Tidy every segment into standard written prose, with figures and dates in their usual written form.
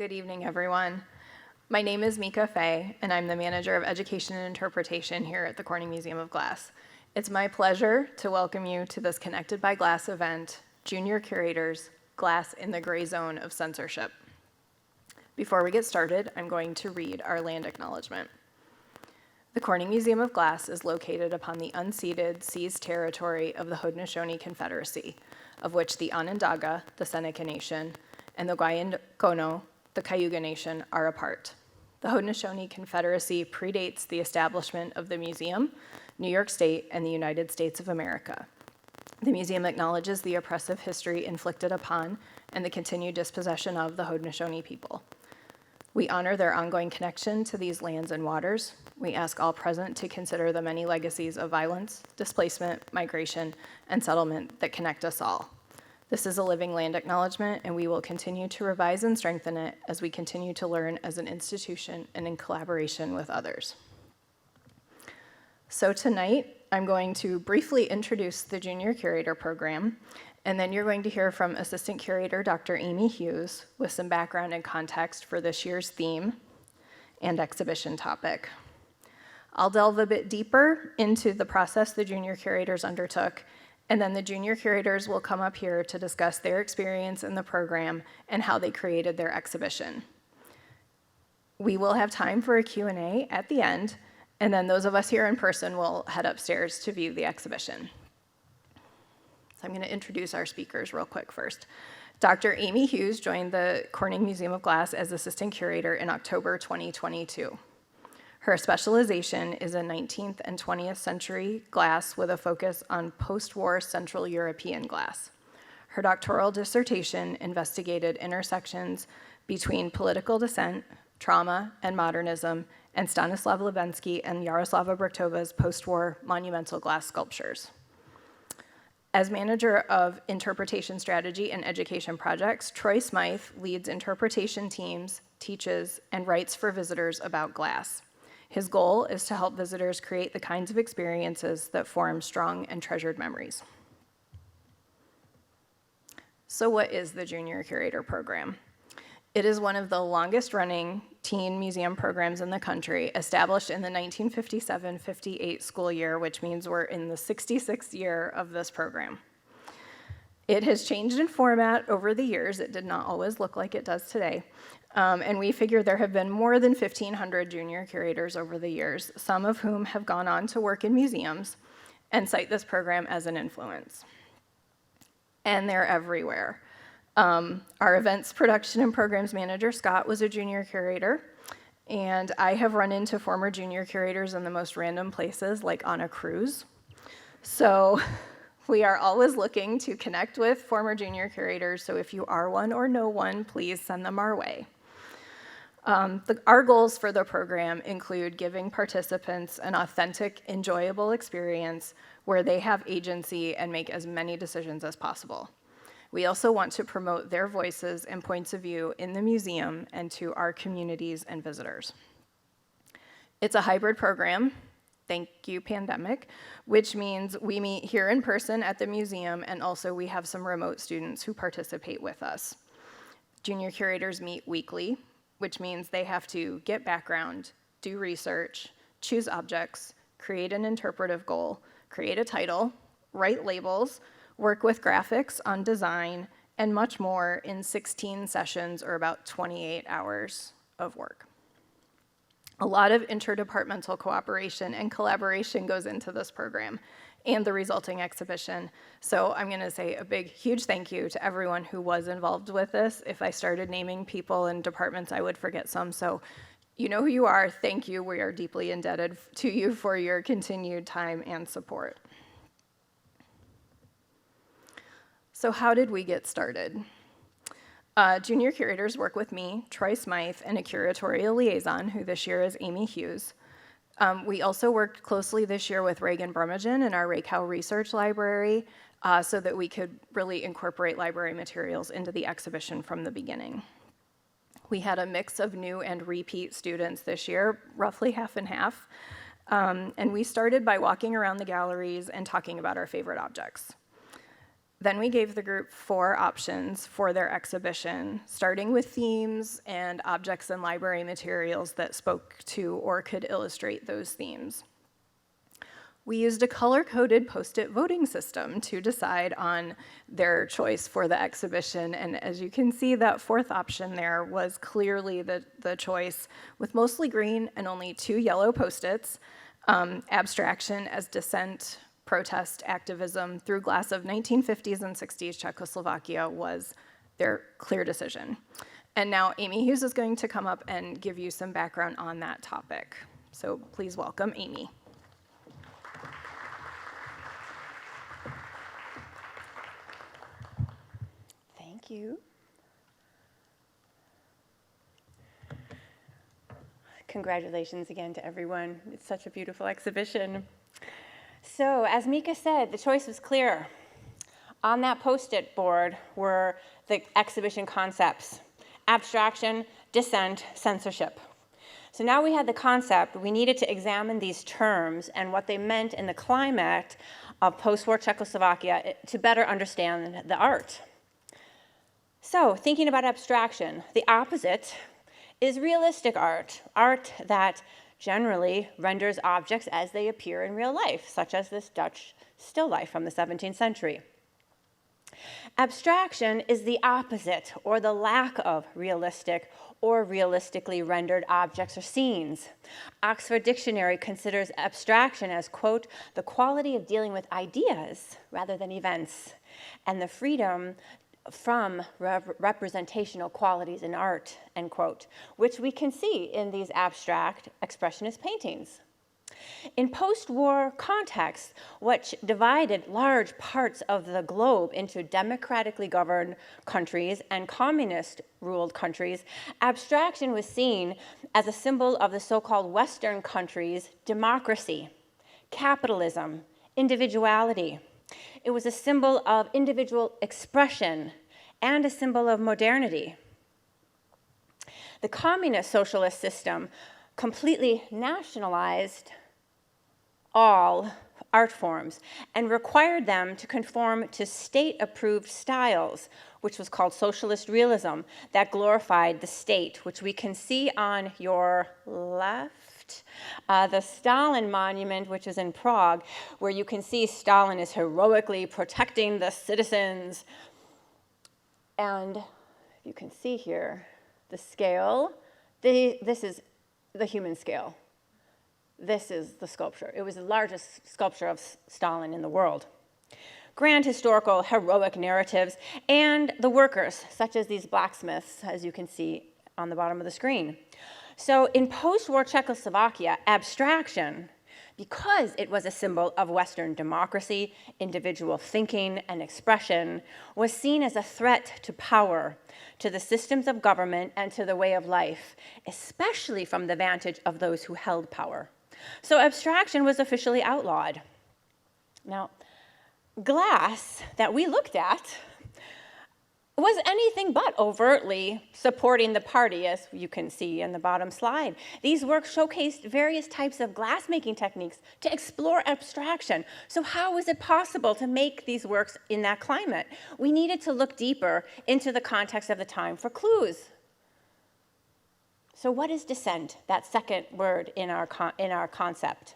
Good evening, everyone. My name is Mika Fay, and I'm the Manager of Education and Interpretation here at the Corning Museum of Glass. It's my pleasure to welcome you to this Connected by Glass event, Junior Curators, Glass in the Gray Zone of Censorship. Before we get started, I'm going to read our land acknowledgement. The Corning Museum of Glass is located upon the unceded, seized territory of the Haudenosaunee Confederacy, of which the Onondaga, the Seneca Nation, and the Guayancono, the Cayuga Nation, are a part. The Haudenosaunee Confederacy predates the establishment of the museum, New York State, and the United States of America. The museum acknowledges the oppressive history inflicted upon and the continued dispossession of the Haudenosaunee people. We honor their ongoing connection to these lands and waters. We ask all present to consider the many legacies of violence, displacement, migration, and settlement that connect us all. This is a living land acknowledgement, and we will continue to revise and strengthen it as we continue to learn as an institution and in collaboration with others. So tonight, I'm going to briefly introduce the Junior Curator program, and then you're going to hear from Assistant Curator Dr. Amy Hughes with some background and context for this year's theme and exhibition topic. I'll delve a bit deeper into the process the Junior Curators undertook, and then the Junior Curators will come up here to discuss their experience in the program and how they created their exhibition. We will have time for a Q&A at the end, and then those of us here in person will head upstairs to view the exhibition. So I'm going to introduce our speakers real quick first. Dr. Amy Hughes joined the Corning Museum of Glass as Assistant Curator in October 2022. Her specialization is in 19th and 20th century glass with a focus on post-war Central European glass. Her doctoral dissertation investigated intersections between political dissent, trauma, and modernism, and Stanislav Levensky and Yaroslava Brechtova's post-war monumental glass sculptures. As Manager of Interpretation Strategy and Education Projects, Troy Smythe leads interpretation teams, teaches, and writes for visitors about glass. His goal is to help visitors create the kinds of experiences that form strong and treasured memories. So what is the Junior Curator program? It is one of the longest-running teen museum programs in the country, established in the 1957-58 school year, which means we're in the 66th year of this program. It has changed in format over the years. It did not always look like it does today. And we figure there have been more than 1,500 Junior Curators over the years, some of whom have gone on to work in museums and cite this program as an influence. And they're everywhere. Our events production and programs manager, Scott, was a Junior Curator, and I have run into former Junior Curators in the most random places, like on a cruise. So we are always looking to connect with former Junior Curators, so if you are one or know one, please send them our way. Our goals for the program include giving participants an authentic, enjoyable experience where they have agency and make as many decisions as possible. We also want to promote their voices and points of view in the museum and to our communities and visitors. It's a hybrid program, thank you, pandemic, which means we meet here in person at the museum, and also we have some remote students who participate with us. Junior Curators meet weekly, which means they have to get background, do research, choose objects, create an interpretive goal, create a title, write labels, work with graphics on design, and much more in 16 sessions or about 28 hours of work. A lot of interdepartmental cooperation and collaboration goes into this program and the resulting exhibition. So I'm going to say a big, huge thank you to everyone who was involved with this. If I started naming people and departments, I would forget some. So you know who you are. Thank you. We are deeply indebted to you for your continued time and support. So how did we get started? Junior Curators work with me, Troy Smythe, and a curatorial liaison, who this year is Amy Hughes. We also worked closely this year with Reagan Brummagem in our Raycow Research Library so that we could really incorporate library materials into the exhibition from the beginning. We had a mix of new and repeat students this year, roughly half and half, and we started by walking around the galleries and talking about our favorite objects. Then we gave the group 4 options for their exhibition, starting with themes and objects and library materials that spoke to or could illustrate those themes. We used a color-coded Post-it voting system to decide on their choice for the exhibition, and as you can see, that 4th option there was clearly the choice, with mostly green and only 2 yellow Post-its. Abstraction as dissent, protest, activism through glass of 1950s and 60s Czechoslovakia was their clear decision. And now Amy Hughes is going to come up and give you some background on that topic. So please welcome Amy. Thank you. Congratulations again to everyone. It's such a beautiful exhibition. So, as Mika said, the choice was clear. On that Post-it board were the exhibition concepts: abstraction, dissent, censorship. So now we had the concept, we needed to examine these terms and what they meant in the climate of post-war Czechoslovakia to better understand the art. So, thinking about abstraction, the opposite is realistic art, art that generally renders objects as they appear in real life, such as this Dutch still life from the 17th century. Abstraction is the opposite, or the lack of realistic or realistically rendered objects or scenes. Oxford Dictionary considers abstraction as, quote, the quality of dealing with ideas rather than events, and the freedom from representational qualities in art, end quote, which we can see in these abstract expressionist paintings. In post-war contexts, which divided large parts of the globe into democratically governed countries and communist-ruled countries, abstraction was seen as a symbol of the so-called Western countries' democracy, capitalism, individuality. It was a symbol of individual expression and a symbol of modernity. The communist socialist system completely nationalized all art forms and required them to conform to state-approved styles, which was called socialist realism, that glorified the state, which we can see on your left. The Stalin monument, which is in Prague, where you can see Stalin is heroically protecting the citizens. And you can see here the scale. This is the human scale. This is the sculpture. It was the largest sculpture of Stalin in the world. Grand historical, heroic narratives, and the workers, such as these blacksmiths, as you can see on the bottom of the screen. So in post-war Czechoslovakia, abstraction, because it was a symbol of Western democracy, individual thinking, and expression, was seen as a threat to power, to the systems of government, and to the way of life, especially from the vantage of those who held power. So abstraction was officially outlawed. Now, glass that we looked at was anything but overtly supporting the party, as you can see in the bottom slide. These works showcased various types of glass-making techniques to explore abstraction. So how was it possible to make these works in that climate? We needed to look deeper into the context of the time for clues. So what is dissent, that second word in our concept?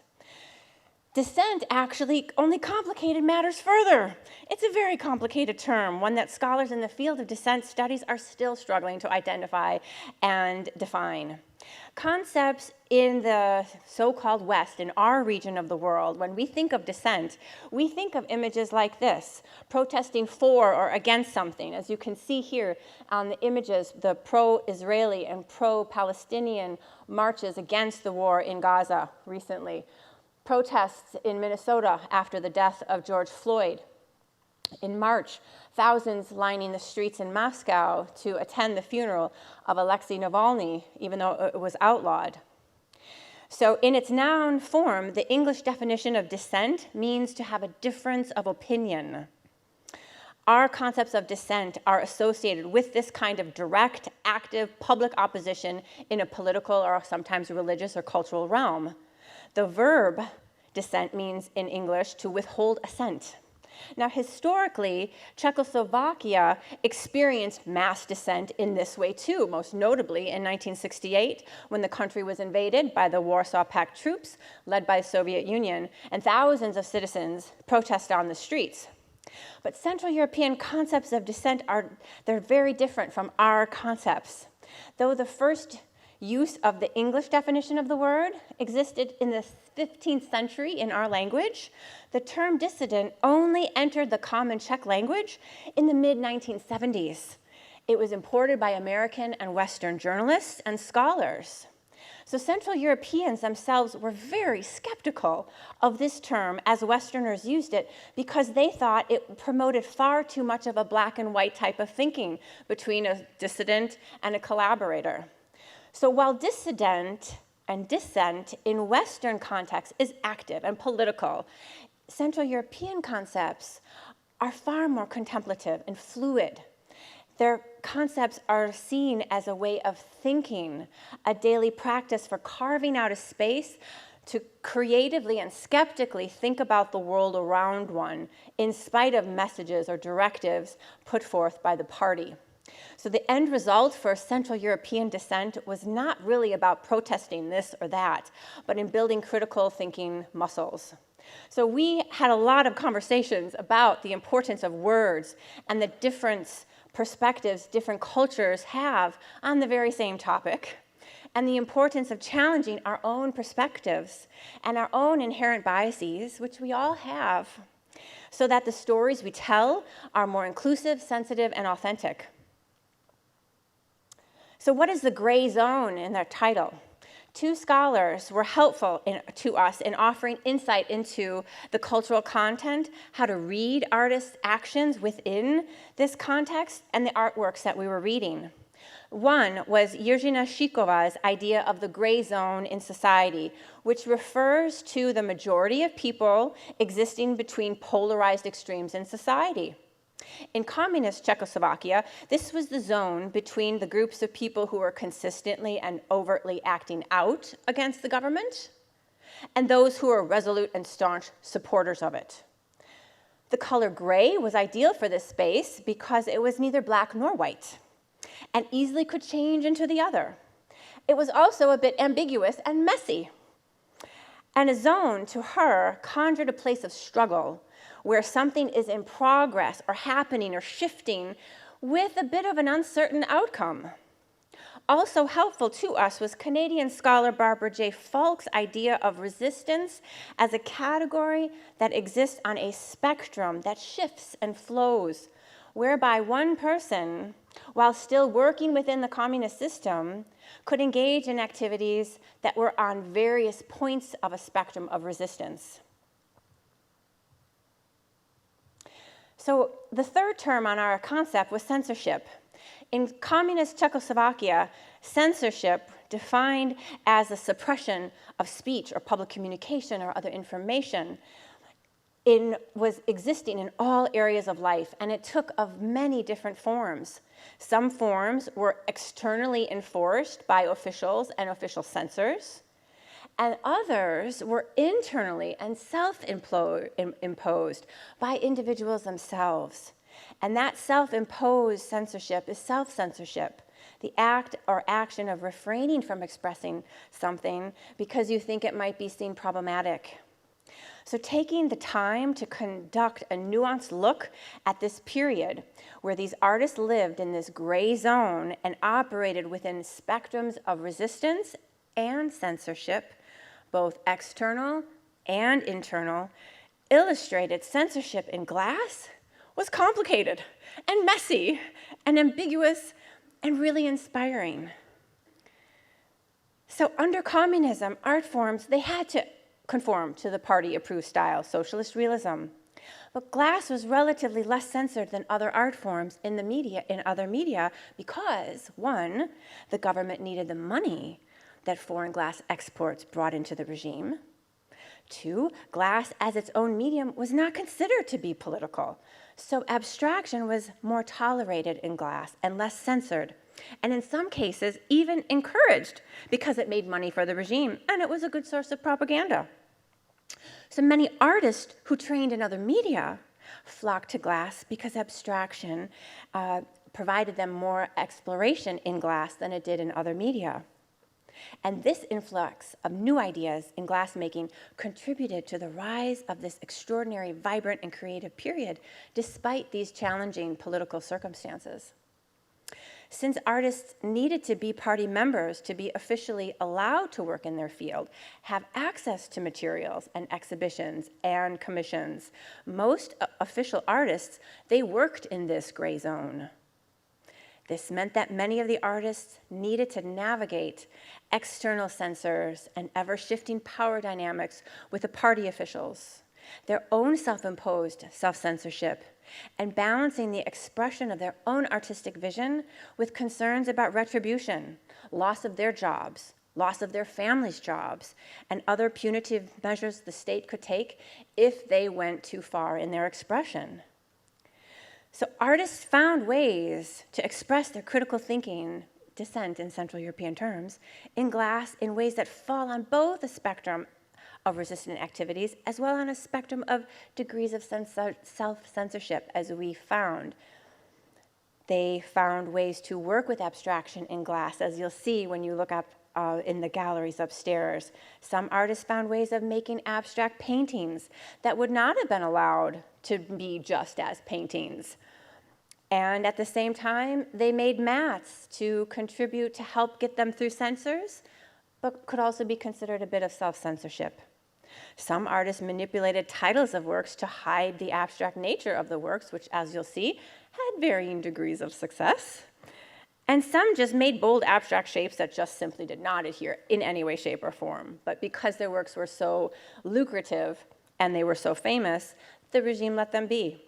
Dissent actually only complicated matters further. It's a very complicated term, one that scholars in the field of dissent studies are still struggling to identify and define. Concepts in the so-called West, in our region of the world, when we think of dissent, we think of images like this, protesting for or against something. As you can see here on the images, the pro-Israeli and pro-Palestinian marches against the war in Gaza recently. Protests in Minnesota after the death of George Floyd. In March, thousands lining the streets in Moscow to attend the funeral of Alexei Navalny, even though it was outlawed. So in its noun form, the English definition of dissent means to have a difference of opinion. Our concepts of dissent are associated with this kind of direct, active, public opposition in a political or sometimes religious or cultural realm. The verb dissent means in English to withhold assent. Now, historically, Czechoslovakia experienced mass dissent in this way too, most notably in 1968, when the country was invaded by the Warsaw Pact troops led by the Soviet Union, and thousands of citizens protested on the streets. But Central European concepts of dissent they're very different from our concepts. Though the first use of the English definition of the word existed in the 15th century in our language, the term dissident only entered the common Czech language in the mid-1970s. It was imported by American and Western journalists and scholars. So Central Europeans themselves were very skeptical of this term as Westerners used it because they thought it promoted far too much of a black and white type of thinking between a dissident and a collaborator. So while dissident and dissent in Western contexts is active and political, Central European concepts are far more contemplative and fluid. Their concepts are seen as a way of thinking, a daily practice for carving out a space to creatively and skeptically think about the world around one in spite of messages or directives put forth by the party. So the end result for Central European dissent was not really about protesting this or that, but in building critical thinking muscles. So we had a lot of conversations about the importance of words and the different perspectives different cultures have on the very same topic, and the importance of challenging our own perspectives and our own inherent biases, which we all have, so that the stories we tell are more inclusive, sensitive, and authentic. So what is the gray zone in their title? Two scholars were helpful to us in offering insight into the cultural content, how to read artists' actions within this context, and the artworks that we were reading. One was Jiřina Šíkova's idea of the gray zone in society, which refers to the majority of people existing between polarized extremes in society. In communist Czechoslovakia, this was the zone between the groups of people who were consistently and overtly acting out against the government and those who were resolute and staunch supporters of it. The color gray was ideal for this space because it was neither black nor white and easily could change into the other. It was also a bit ambiguous and messy. And a zone, to her, conjured a place of struggle where something is in progress or happening or shifting with a bit of an uncertain outcome. Also helpful to us was Canadian scholar Barbara J. Falk's idea of resistance as a category that exists on a spectrum that shifts and flows, whereby one person, while still working within the communist system, could engage in activities that were on various points of a spectrum of resistance. So the third term on our concept was censorship. In communist Czechoslovakia, censorship, defined as the suppression of speech or public communication or other information, was existing in all areas of life, and it took of many different forms. Some forms were externally enforced by officials and official censors, and others were internally and self-imposed by individuals themselves. And that self-imposed censorship is self-censorship, the act or action of refraining from expressing something because you think it might be seen problematic. So taking the time to conduct a nuanced look at this period where these artists lived in this gray zone and operated within spectrums of resistance and censorship, both external and internal, illustrated censorship in glass was complicated and messy and ambiguous and really inspiring. So under communism, art forms, they had to conform to the party-approved style, socialist realism. But glass was relatively less censored than other art forms in other media because, one, the government needed the money that foreign glass exports brought into the regime. Two, glass as its own medium was not considered to be political, so abstraction was more tolerated in glass and less censored, and in some cases even encouraged because it made money for the regime and it was a good source of propaganda. So many artists who trained in other media flocked to glass because abstraction provided them more exploration in glass than it did in other media. And this influx of new ideas in glassmaking contributed to the rise of this extraordinary, vibrant, and creative period, despite these challenging political circumstances. Since artists needed to be party members to be officially allowed to work in their field, have access to materials and exhibitions and commissions, most official artists, they worked in this gray zone. This meant that many of the artists needed to navigate external censors and ever-shifting power dynamics with the party officials, their own self-imposed self-censorship, and balancing the expression of their own artistic vision with concerns about retribution, loss of their jobs, loss of their families' jobs, and other punitive measures the state could take if they went too far in their expression. So artists found ways to express their critical thinking, dissent in Central European terms, in glass in ways that fall on both a spectrum of resistant activities as well on a spectrum of degrees of self-censorship, as we found. They found ways to work with abstraction in glass, as you'll see when you look up in the galleries upstairs. Some artists found ways of making abstract paintings that would not have been allowed to be just as paintings. And at the same time, they made mats to contribute to help get them through censors, but could also be considered a bit of self-censorship. Some artists manipulated titles of works to hide the abstract nature of the works, which, as you'll see, had varying degrees of success. And some just made bold abstract shapes that just simply did not adhere in any way, shape, or form. But because their works were so lucrative and they were so famous, the regime let them be.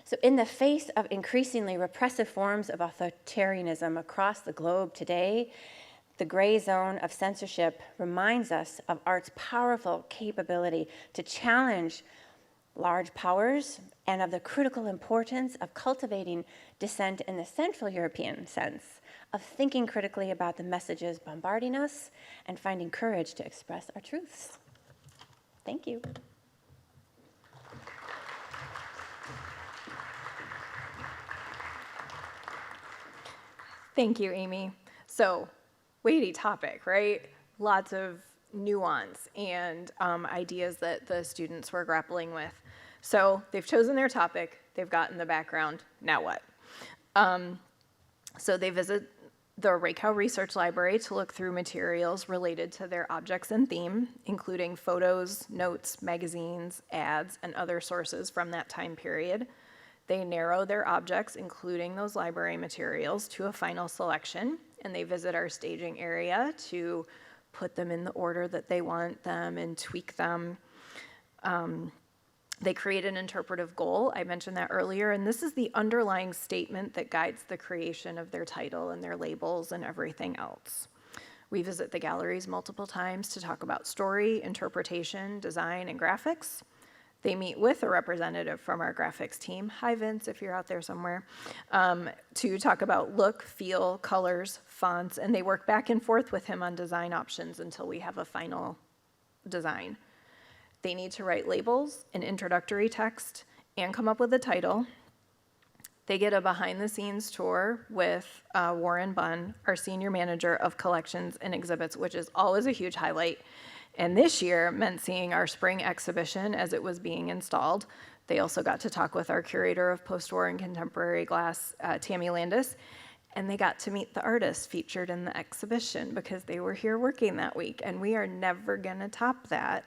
So in the face of increasingly repressive forms of authoritarianism across the globe today, the gray zone of censorship reminds us of art's powerful capability to challenge large powers and of the critical importance of cultivating dissent in the Central European sense, of thinking critically about the messages bombarding us and finding courage to express our truths. Thank you. Thank you, Amy. So, weighty topic, right? Lots of nuance and ideas that the students were grappling with. So they've chosen their topic, they've gotten the background, now what? So they visit the Reykhow Research Library to look through materials related to their objects and theme, including photos, notes, magazines, ads, and other sources from that time period. They narrow their objects, including those library materials, to a final selection, and they visit our staging area to put them in the order that they want them and tweak them. They create an interpretive goal. I mentioned that earlier, and this is the underlying statement that guides the creation of their title and their labels and everything else. We visit the galleries multiple times to talk about story, interpretation, design, and graphics. They meet with a representative from our graphics team, hi Vince, if you're out there somewhere, to talk about look, feel, colors, fonts, and they work back and forth with him on design options until we have a final design. They need to write labels, an introductory text, and come up with a title. They get a behind-the-scenes tour with Warren Bunn, our senior manager of collections and exhibits, which is always a huge highlight. And this year meant seeing our spring exhibition as it was being installed. They also got to talk with our curator of post-war and contemporary glass, Tammy Landis, and they got to meet the artists featured in the exhibition because they were here working that week, and we are never gonna top that.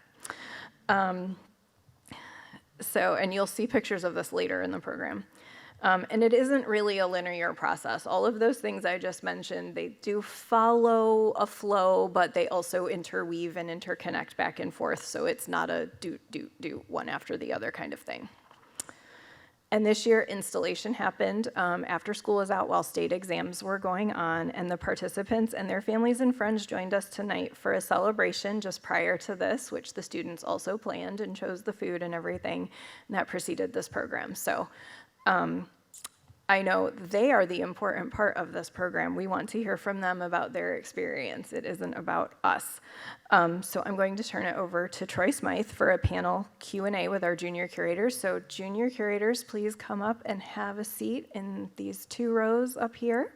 And you'll see pictures of this later in the program. And it isn't really a linear process. All of those things I just mentioned, they do follow a flow, but they also interweave and interconnect back and forth, so it's not a do one after the other kind of thing. And this year, installation happened after school was out while state exams were going on, and the participants and their families and friends joined us tonight for a celebration just prior to this, which the students also planned and chose the food and everything, and that preceded this program. So I know they are the important part of this program. We want to hear from them about their experience. It isn't about us. So I'm going to turn it over to Troy Smythe for a panel Q&A with our junior curators. So junior curators, please come up and have a seat in these 2 rows up here.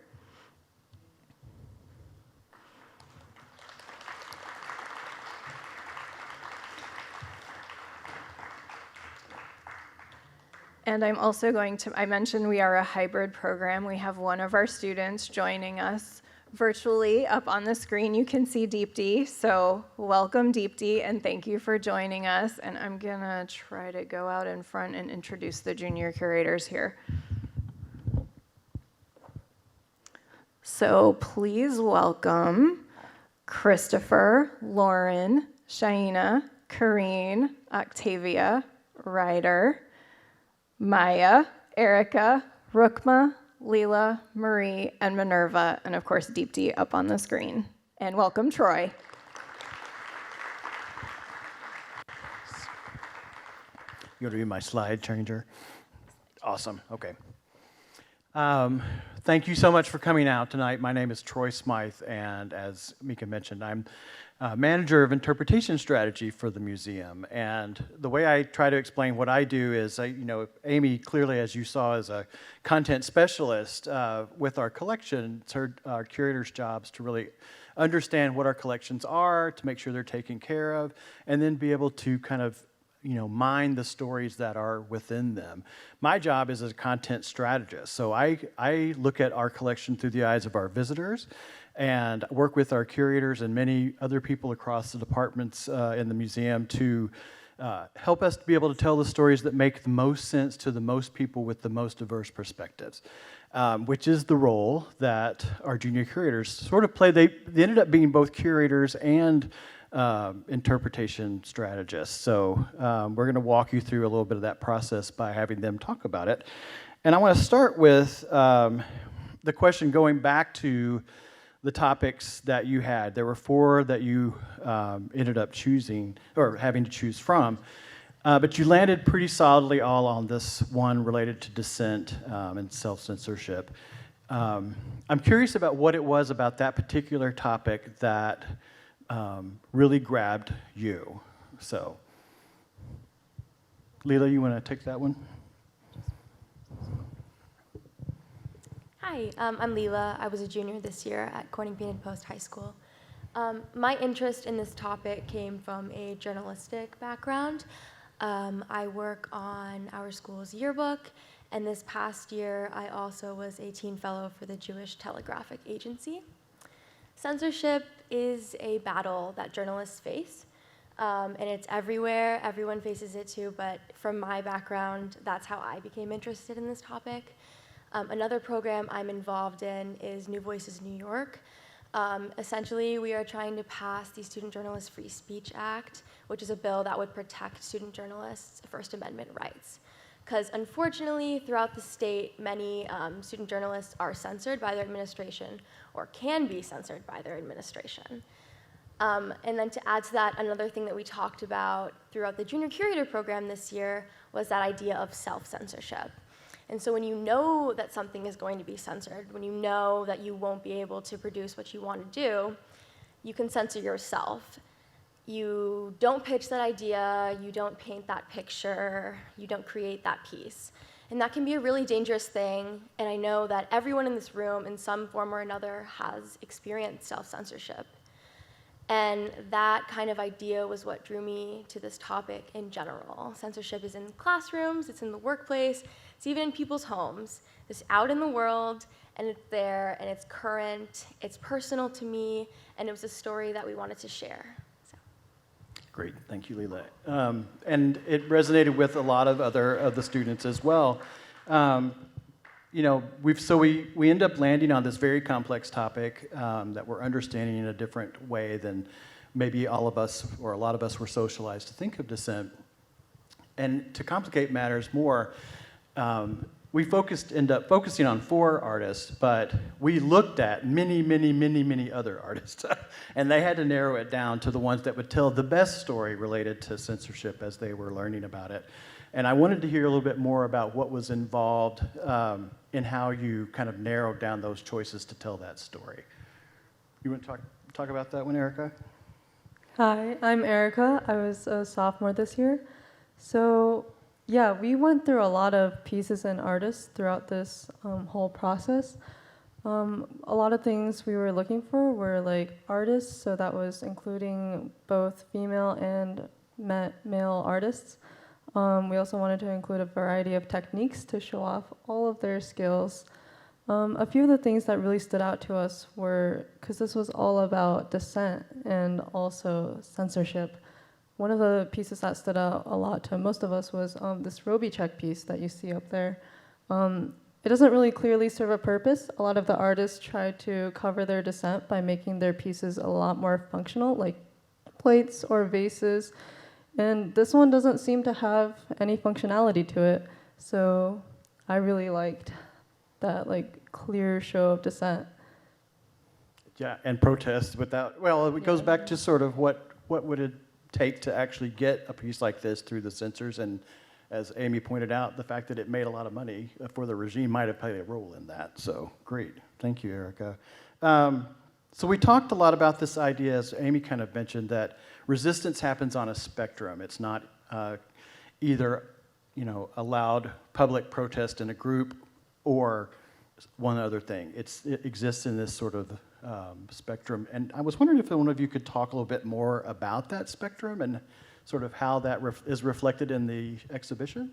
And I'm also I mentioned we are a hybrid program. We have one of our students joining us virtually. Up on the screen, you can see Deepti. So welcome, Deepti, and thank you for joining us. And I'm gonna try to go out in front and introduce the junior curators here. So please welcome Christopher, Lauren, Shaina, Kareen, Octavia, Ryder, Maya, Erica, Rukma, Leela, Marie, and Minerva, and of course, Deepti up on the screen. And welcome, Troy. You want to be my slide changer? Awesome, okay. Thank you so much for coming out tonight. My name is Troy Smythe, and as Mika mentioned, I'm manager of interpretation strategy for the museum. And the way I try to explain what I do is, Amy clearly, as you saw, is a content specialist with our collection. It's our curator's jobs to really understand what our collections are, to make sure they're taken care of, and then be able to kind of mine the stories that are within them. My job is as a content strategist. So I look at our collection through the eyes of our visitors and work with our curators and many other people across the departments in the museum to help us to be able to tell the stories that make the most sense to the most people with the most diverse perspectives, which is the role that our junior curators sort of play. They ended up being both curators and interpretation strategists. So we're going to walk you through a little bit of that process by having them talk about it. And I want to start with the question going back to the topics that you had. There were 4 that you ended up choosing or having to choose from, but you landed pretty solidly all on this one related to dissent and self-censorship. I'm curious about what it was about that particular topic that really grabbed you. So, Leela, you want to take that one? Hi, I'm Leela. I was a junior this year at Corning Painted Post High School. My interest in this topic came from a journalistic background. I work on our school's yearbook, and this past year I also was a teen fellow for the Jewish Telegraphic Agency. Censorship is a battle that journalists face, and it's everywhere. Everyone faces it too, but from my background, that's how I became interested in this topic. Another program I'm involved in is New Voices New York. Essentially, we are trying to pass the Student Journalists Free Speech Act, which is a bill that would protect student journalists' First Amendment rights. Because unfortunately, throughout the state, many student journalists are censored by their administration or can be censored by their administration. And then to add to that, another thing that we talked about throughout the Junior Curator program this year was that idea of self-censorship. And so when you know that something is going to be censored, when you know that you won't be able to produce what you want to do, you can censor yourself. You don't pitch that idea, you don't paint that picture, you don't create that piece. And that can be a really dangerous thing, and I know that everyone in this room, in some form or another, has experienced self-censorship. And that kind of idea was what drew me to this topic in general. Censorship is in classrooms, it's in the workplace, it's even in people's homes. It's out in the world, and it's there, and it's current, it's personal to me, and it was a story that we wanted to share. Great, thank you, Leela. And it resonated with a lot of other of the students as well. We end up landing on this very complex topic that we're understanding in a different way than maybe all of us or a lot of us were socialized to think of dissent. And to complicate matters more, we end up focusing on 4 artists, but we looked at many other artists, and they had to narrow it down to the ones that would tell the best story related to censorship as they were learning about it. And I wanted to hear a little bit more about what was involved in how you kind of narrowed down those choices to tell that story. You want to talk about that one, Erica? Hi, I'm Erica. I was a sophomore this year. So, yeah, we went through a lot of pieces and artists throughout this whole process. A lot of things we were looking for were like artists, so that was including both female and male artists. We also wanted to include a variety of techniques to show off all of their skills. A few of the things that really stood out to us were, because this was all about dissent and also censorship, one of the pieces that stood out a lot to most of us was this Roby check piece that you see up there. It doesn't really clearly serve a purpose. A lot of the artists try to cover their dissent by making their pieces a lot more functional, like plates or vases. And this one doesn't seem to have any functionality to it. So I really liked that clear show of dissent. Yeah, and protest without, well, it goes back to sort of what would it take to actually get a piece like this through the censors, and as Amy pointed out, the fact that it made a lot of money for the regime might have played a role in that. So great, thank you, Erica. So we talked a lot about this idea, as Amy kind of mentioned, that resistance happens on a spectrum. It's not either, a loud public protest in a group or one other thing. It exists in this sort of spectrum. And I was wondering if one of you could talk a little bit more about that spectrum and sort of how that is reflected in the exhibition?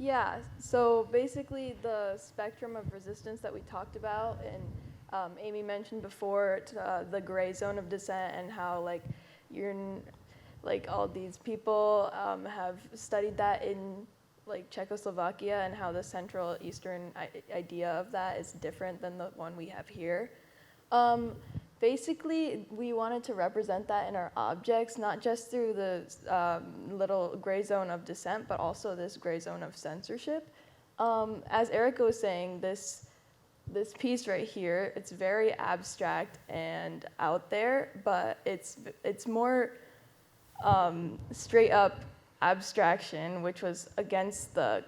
Yeah, so basically the spectrum of resistance that we talked about, and Amy mentioned before the gray zone of dissent, and how all these people have studied that in Czechoslovakia, and how the Central Eastern idea of that is different than the one we have here. Basically, we wanted to represent that in our objects, not just through the little gray zone of dissent, but also this gray zone of censorship. As Erica was saying, this piece right here, it's very abstract and out there, but it's more straight up abstraction, which was against the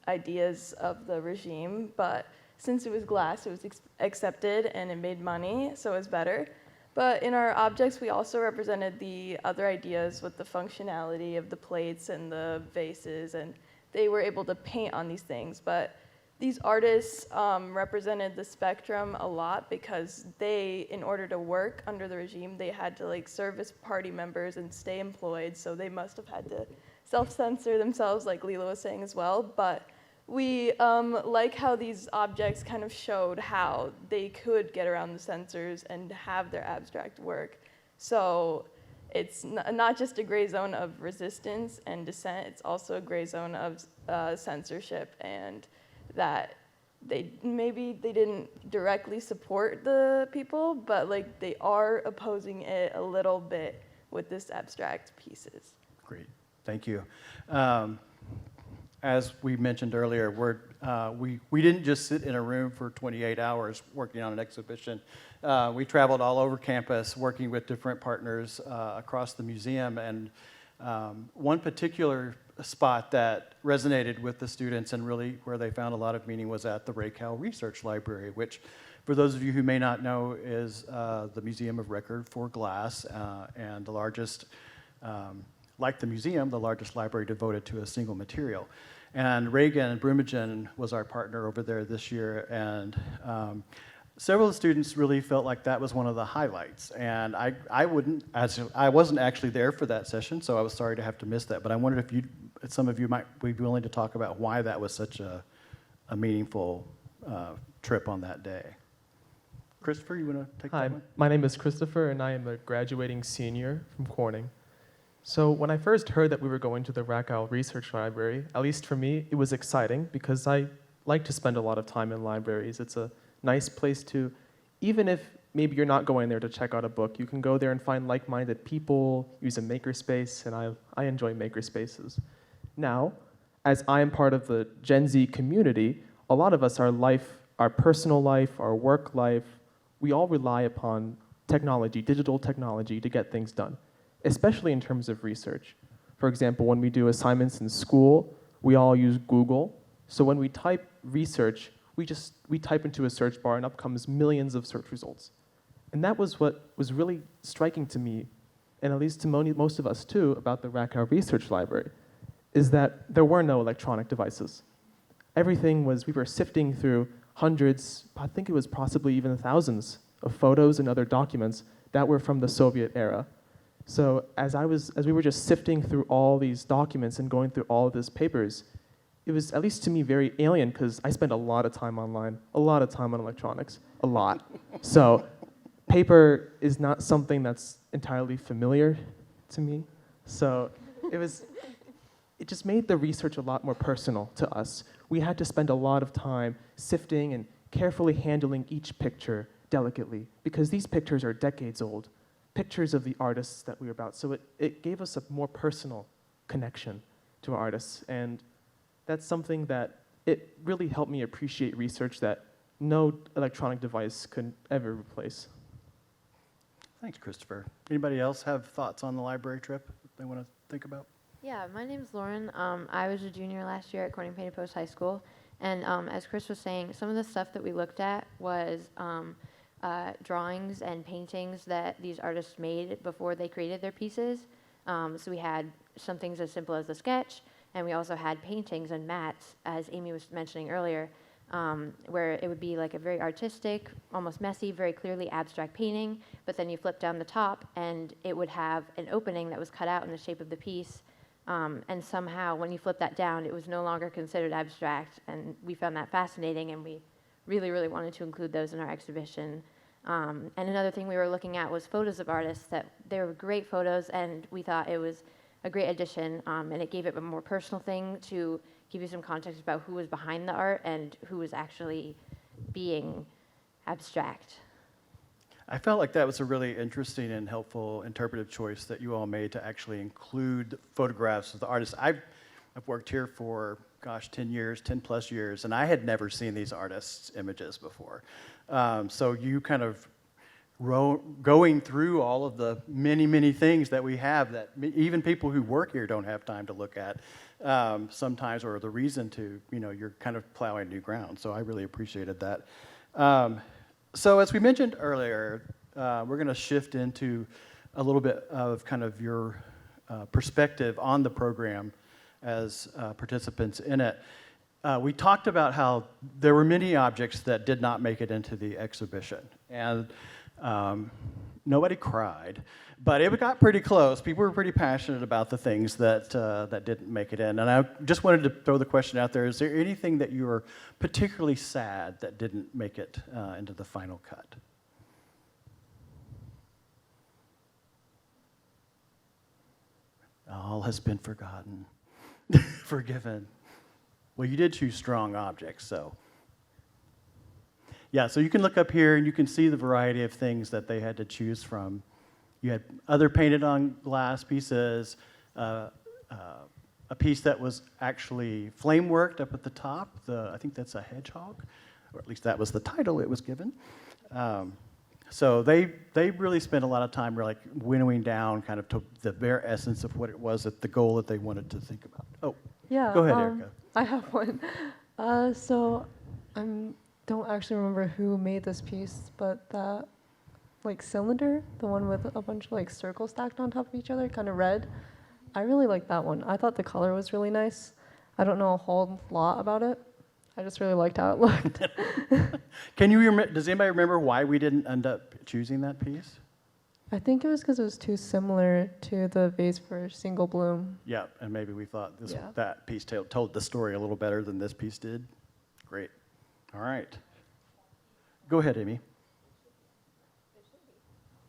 ideas of the regime, but since it was glass, it was accepted and it made money, so it was better. But in our objects, we also represented the other ideas with the functionality of the plates and the vases, and they were able to paint on these things. But these artists represented the spectrum a lot, because they, in order to work under the regime, they had to serve as party members and stay employed, so they must have had to self-censor themselves, like Lila was saying as well. But we like how these objects kind of showed how they could get around the censors and have their abstract work. So it's not just a gray zone of resistance and dissent, it's also a gray zone of censorship, and that they didn't directly support the people, but they are opposing it a little bit with this abstract pieces. Great, thank you. As we mentioned earlier, we didn't just sit in a room for 28 hours working on an exhibition. We traveled all over campus working with different partners across the museum, and one particular spot that resonated with the students and really where they found a lot of meaning was at the Ray Cal Research Library, which, for those of you who may not know, is the museum of record for glass, and the largest, like the museum, the largest library devoted to a single material. And Reagan Brumagen was our partner over there this year, and several of the students really felt like that was one of the highlights. And I wasn't actually there for that session, so I was sorry to have to miss that. But I wondered if some of you might be willing to talk about why that was such a meaningful trip on that day. Christopher, you want to take that one? Hi, my name is Christopher, and I am a graduating senior from Corning. So when I first heard that we were going to the Rakow Research Library, at least for me, it was exciting, because I like to spend a lot of time in libraries. It's a nice place to, even if maybe you're not going there to check out a book, you can go there and find like-minded people, use a makerspace, and I enjoy makerspaces. Now, as I am part of the Gen Z community, a lot of us, our personal life, our work life, we all rely upon technology, digital technology, to get things done, especially in terms of research. For example, when we do assignments in school, we all use Google. So when we type research, we type into a search bar and up comes millions of search results. And that was what was really striking to me, and at least to most of us too, about the Rakow Research Library, is that there were no electronic devices. Everything we were sifting through hundreds, I think it was possibly even thousands of photos and other documents that were from the Soviet era. So as we were just sifting through all these documents and going through all of these papers, it was, at least to me, very alien because I spent a lot of time online, a lot of time on electronics, a lot. So paper is not something that's entirely familiar to me. So it just made the research a lot more personal to us. We had to spend a lot of time sifting and carefully handling each picture delicately because these pictures are decades old, pictures of the artists that we were about. So it gave us a more personal connection to our artists. And that's something that it really helped me appreciate research that no electronic device could ever replace. Thanks, Christopher. Anybody else have thoughts on the library trip they want to think about? Yeah, my name's Lauren. I was a junior last year at Corning Painted Post High School. And as Chris was saying, some of the stuff that we looked at was drawings and paintings that these artists made before they created their pieces. So we had some things as simple as a sketch, and we also had paintings and mats, as Amy was mentioning earlier, where it would be like a very artistic, almost messy, very clearly abstract painting, but then you flip down the top and it would have an opening that was cut out in the shape of the piece. And somehow, when you flip that down, it was no longer considered abstract, and we found that fascinating, and we really, really wanted to include those in our exhibition. And another thing we were looking at was photos of artists. That they were great photos, and we thought it was a great addition, and it gave it a more personal thing to give you some context about who was behind the art and who was actually being abstract. I felt like that was a really interesting and helpful interpretive choice that you all made to actually include photographs of the artists. I've worked here for, 10 years, 10 plus years, and I had never seen these artists' images before. So you kind of going through all of the many, many things that we have that even people who work here don't have time to look at sometimes, or the reason to, you're kind of plowing new ground. So I really appreciated that. So as we mentioned earlier, we're going to shift into a little bit of kind of your perspective on the program as participants in it. We talked about how there were many objects that did not make it into the exhibition, and nobody cried, but it got pretty close. People were pretty passionate about the things that didn't make it in. And I just wanted to throw the question out there, is there anything that you were particularly sad that didn't make it into the final cut? All has been forgotten, forgiven. Well, you did choose strong objects, so. Yeah, so you can look up here and you can see the variety of things that they had to choose from. You had other painted on glass pieces, a piece that was actually flame worked up at the top. I think that's a hedgehog, or at least that was the title it was given. So they really spent a lot of time like winnowing down kind of to the bare essence of what it was, the goal that they wanted to think about. Oh, Yeah. go ahead, Erica. I have one. So I don't actually remember who made this piece, but that like cylinder, the one with a bunch of like circles stacked on top of each other, kind of red. I really like that one. I thought the color was really nice. I don't know a whole lot about it. I just really liked how it looked. Does anybody remember why we didn't end up choosing that piece? I think it was because it was too similar to the vase for single bloom. Yeah, and maybe we thought Yeah. that piece told the story a little better than this piece did. Great. All right. Go ahead, Amy.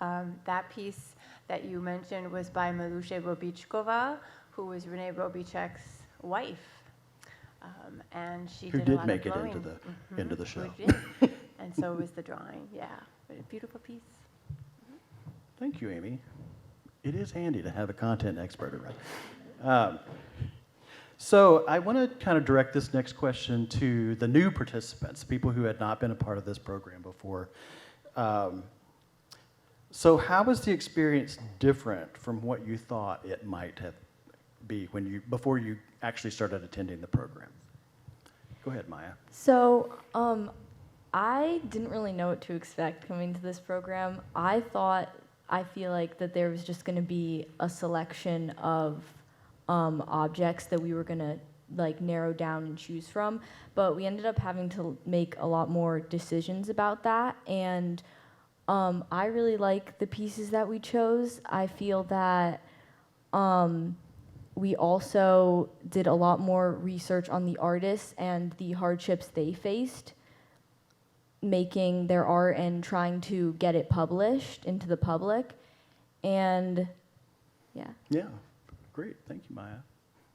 That piece that you mentioned was by Malusha Robichkova, who was Rene Robichek's wife. And she Who did a did lot make of it glowing. into the show. Who did. And so was the drawing, yeah. But a beautiful piece. Thank you, Amy. It is handy to have a content expert around. So I want to kind of direct this next question to the new participants, people who had not been a part of this program before. So how was the experience different from what you thought it might have be before you actually started attending the program? Go ahead, Maya. So, I didn't really know what to expect coming to this program. I feel like that there was just going to be a selection of objects that we were going to like narrow down and choose from, but we ended up having to make a lot more decisions about that, and I really like the pieces that we chose. I feel that we also did a lot more research on the artists and the hardships they faced making their art and trying to get it published into the public. And yeah. Yeah, great. Thank you, Maya.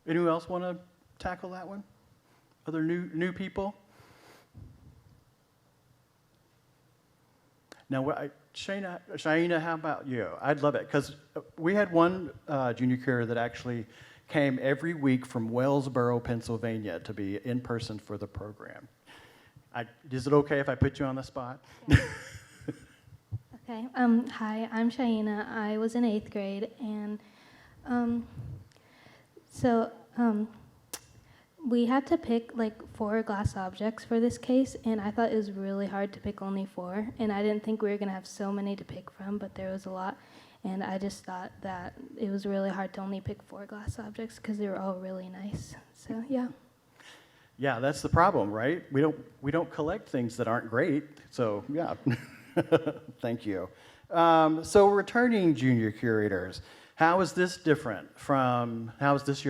Anyone else want to tackle that one? Other new people? Now, Shaina, how about you? I'd love it, because we had one junior curator that actually came every week from Wellsboro, Pennsylvania, to be in person for the program. Is it okay if I put you on the spot? Okay. Hi, I'm Shaina. I was in 8th grade, and we had to pick like 4 glass objects for this case, and I thought it was really hard to pick only 4, and I didn't think we were going to have so many to pick from, but there was a lot, and I just thought that it was really hard to only pick 4 glass objects because they were all really nice. So yeah. Yeah, that's the problem, right? We don't collect things that aren't great. So yeah, thank you. So returning junior curators, how is this year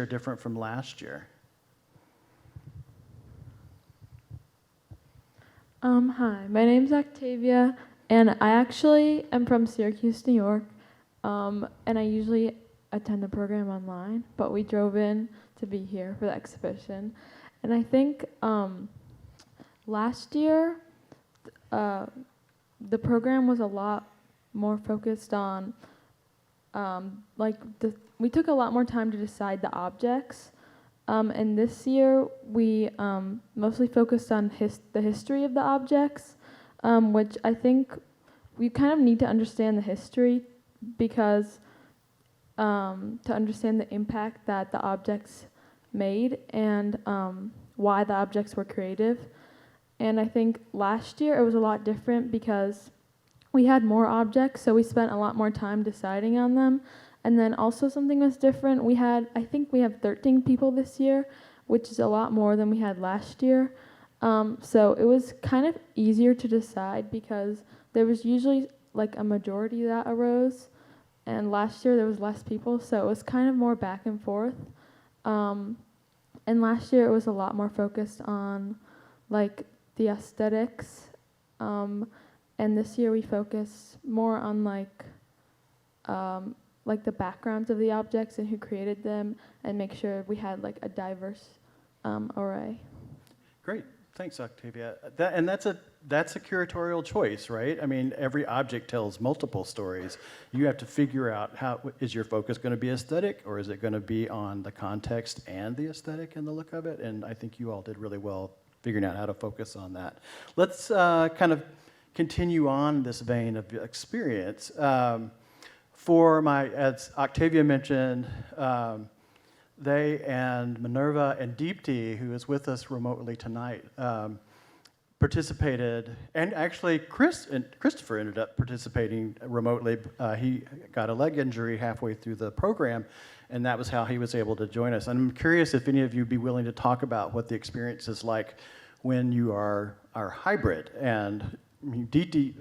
different from last year? Hi, my name's Octavia, and I actually am from Syracuse, New York, and I usually attend the program online, but we drove in to be here for the exhibition. And I think last year, the program was a lot more focused on, we took a lot more time to decide the objects. And this year, we mostly focused on the history of the objects, which I think we kind of need to understand the history because to understand the impact that the objects made and why the objects were creative. And I think last year it was a lot different because we had more objects, so we spent a lot more time deciding on them. And then also something was different. I think we have 13 people this year, which is a lot more than we had last year. So it was kind of easier to decide because there was usually like a majority that arose, and last year there was less people, so it was kind of more back and forth. And last year it was a lot more focused on like the aesthetics, and this year we focus more on like the backgrounds of the objects and who created them, and make sure we had like a diverse array. Great, thanks, Octavia. That's a curatorial choice, right? I mean, every object tells multiple stories. You have to figure out is your focus going to be aesthetic, or is it going to be on the context and the aesthetic and the look of it? And I think you all did really well figuring out how to focus on that. Let's kind of continue on this vein of experience. As Octavia mentioned, they and Minerva and Deepti, who is with us remotely tonight, participated, and actually Christopher ended up participating remotely. He got a leg injury halfway through the program, and that was how he was able to join us. And I'm curious if any of you would be willing to talk about what the experience is like when you are hybrid. And Deepti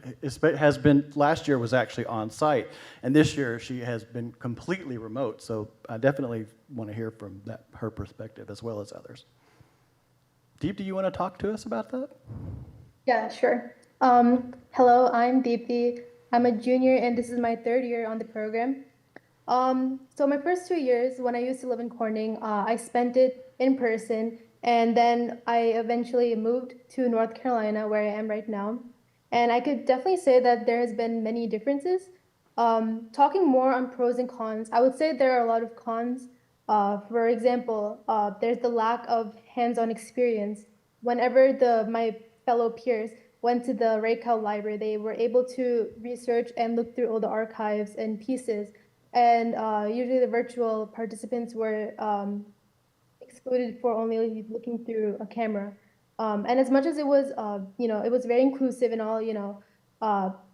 has been, last year was actually on site, and this year she has been completely remote, so I definitely want to hear from her perspective as well as others. Deep, do you want to talk to us about that? Yeah, sure. Hello, I'm Deepti. I'm a junior, and this is my 3rd year on the program. So my first 2 years, when I used to live in Corning, I spent it in person, and then I eventually moved to North Carolina, where I am right now. And I could definitely say that there has been many differences. Talking more on pros and cons, I would say there are a lot of cons. For example, there's the lack of hands-on experience. Whenever my fellow peers went to the Raycal library, they were able to research and look through all the archives and pieces and usually the virtual participants were excluded for only looking through a camera. And as much as it was, it was very inclusive and all,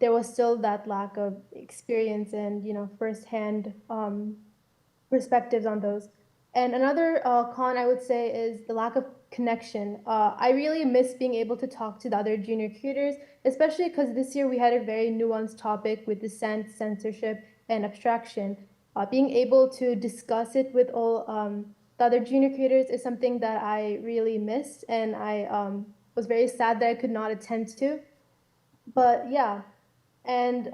there was still that lack of experience and, firsthand perspectives on those. And another con I would say is the lack of connection. I really miss being able to talk to the other junior curators, especially because this year we had a very nuanced topic with dissent, censorship, and abstraction. Being able to discuss it with all the other junior curators is something that I really missed, and I was very sad that I could not attend to. But yeah, and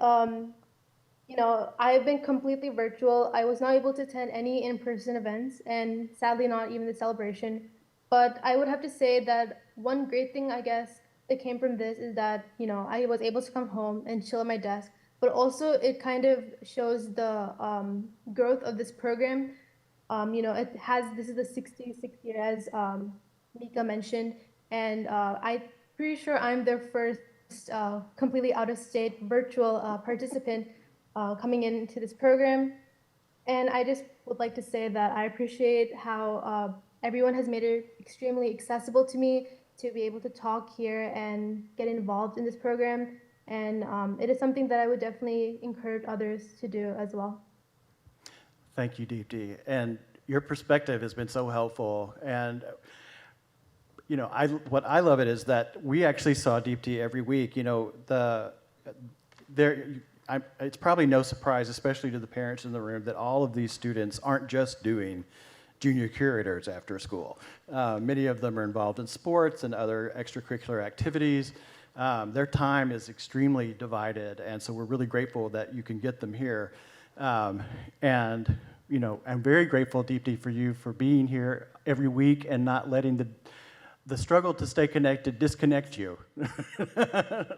I've been completely virtual. I was not able to attend any in-person events, and sadly not even the celebration. But I would have to say that one great thing, I guess, that came from this is that, I was able to come home and chill at my desk, but also it kind of shows the growth of this program. This is the 66th year, as Mika mentioned, and I'm pretty sure I'm their first completely out-of-state virtual participant coming into this program. And I just would like to say that I appreciate how everyone has made it extremely accessible to me to be able to talk here and get involved in this program. And it is something that I would definitely encourage others to do as well. Thank you, Deepti. And your perspective has been so helpful. And what I love it is that we actually saw Deepti every week. It's probably no surprise, especially to the parents in the room, that all of these students aren't just doing junior curators after school. Many of them are involved in sports and other extracurricular activities. Their time is extremely divided, and so we're really grateful that you can get them here. And I'm very grateful, Deepti, for you for being here every week and not letting the struggle to stay connected disconnect you,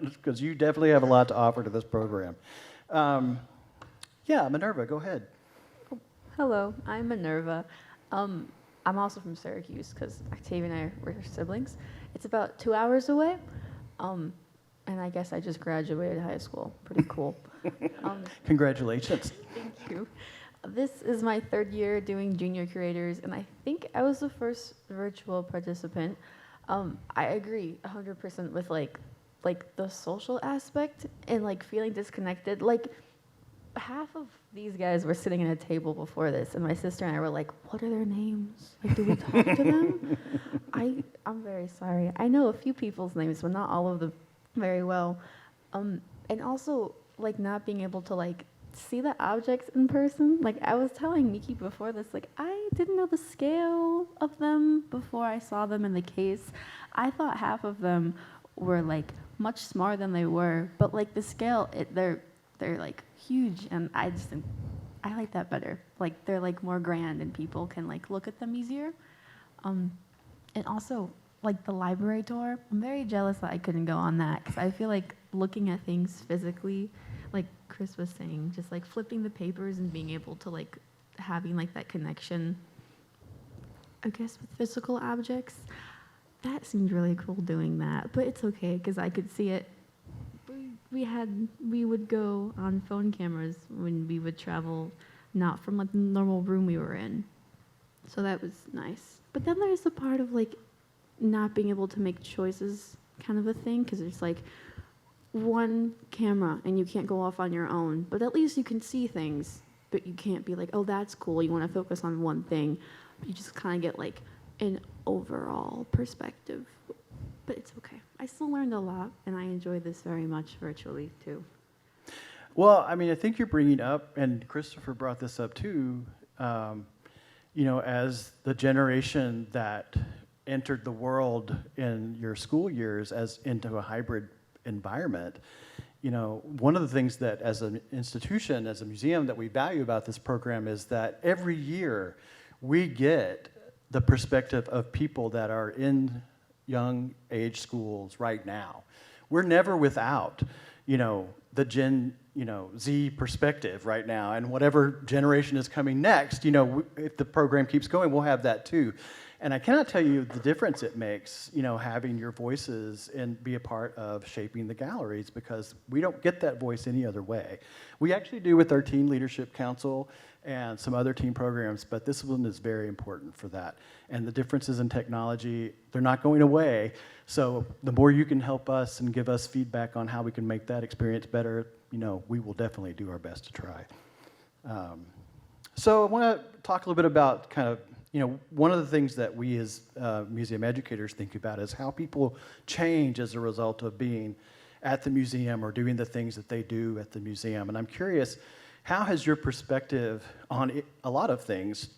because you definitely have a lot to offer to this program. Minerva, go ahead. Hello, I'm Minerva. I'm also from Syracuse because Octavia and I were siblings. It's about 2 hours away, and I guess I just graduated high school. Pretty cool. Congratulations. Thank you. This is my 3rd year doing Junior Curators, and I think I was the first virtual participant. I agree 100% with like the social aspect and feeling disconnected. Half of these guys were sitting at a table before this, and my sister and I were like, "What are their names? Do we talk to them?" I'm very sorry. I know a few people's names, but not all of them very well. And also not being able to see the objects in person. I was telling Miki before this, I didn't know the scale of them before I saw them in the case. I thought half of them were much smaller than they were, but the scale, they're huge, and I like that better. They're more grand, and people can look at them easier. And also the library tour, I'm very jealous that I couldn't go on that, because I feel looking at things physically, like Chris was saying, just flipping the papers and being able to having that connection, I guess, with physical objects. That seemed really cool doing that, but it's okay because I could see it. We would go on phone cameras when we would travel, not from the normal room we were in, so that was nice. But then there's the part of not being able to make choices, kind of a thing, because it's one camera and you can't go off on your own, but at least you can see things, but you can't be oh, that's cool, you want to focus on one thing. You just kind of get an overall perspective, but it's okay. I still learned a lot, and I enjoy this very much virtually too. Well, I think you're bringing up, and Christopher brought this up too, as the generation that entered the world in your school years as into a hybrid environment. One of the things that as an institution, as a museum, that we value about this program is that every year we get the perspective of people that are in young age schools right now. We're never without, the Gen, Z perspective right now, and whatever generation is coming next, if the program keeps going, we'll have that too. And I cannot tell you the difference it makes, having your voices and be a part of shaping the galleries, because we don't get that voice any other way. We actually do with our Teen Leadership Council and some other teen programs, but this one is very important for that. And the differences in technology, they're not going away. So the more you can help us and give us feedback on how we can make that experience better, we will definitely do our best to try. So I want to talk a little bit about kind of, one of the things that we as museum educators think about is how people change as a result of being at the museum or doing the things that they do at the museum. And I'm curious, how has your perspective on a lot of things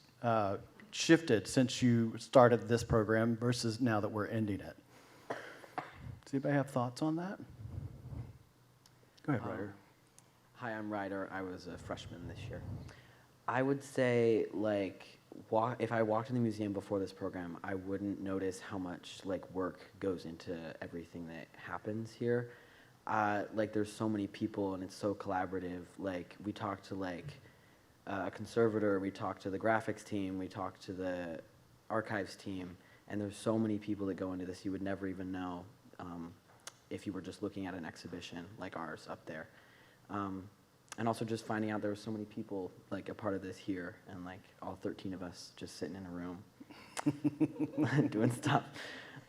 shifted since you started this program versus now that we're ending it? Does anybody have thoughts on that? Go ahead, Ryder. Hi, I'm Ryder. I was a freshman this year. I would say, if I walked in the museum before this program, I wouldn't notice how much work goes into everything that happens here. There's so many people and it's so collaborative. We talk to a conservator, we talk to the graphics team, we talk to the archives team, and there's so many people that go into this you would never even know if you were just looking at an exhibition like ours up there. And also just finding out there were so many people a part of this here, and all 13 of us just sitting in a room doing stuff.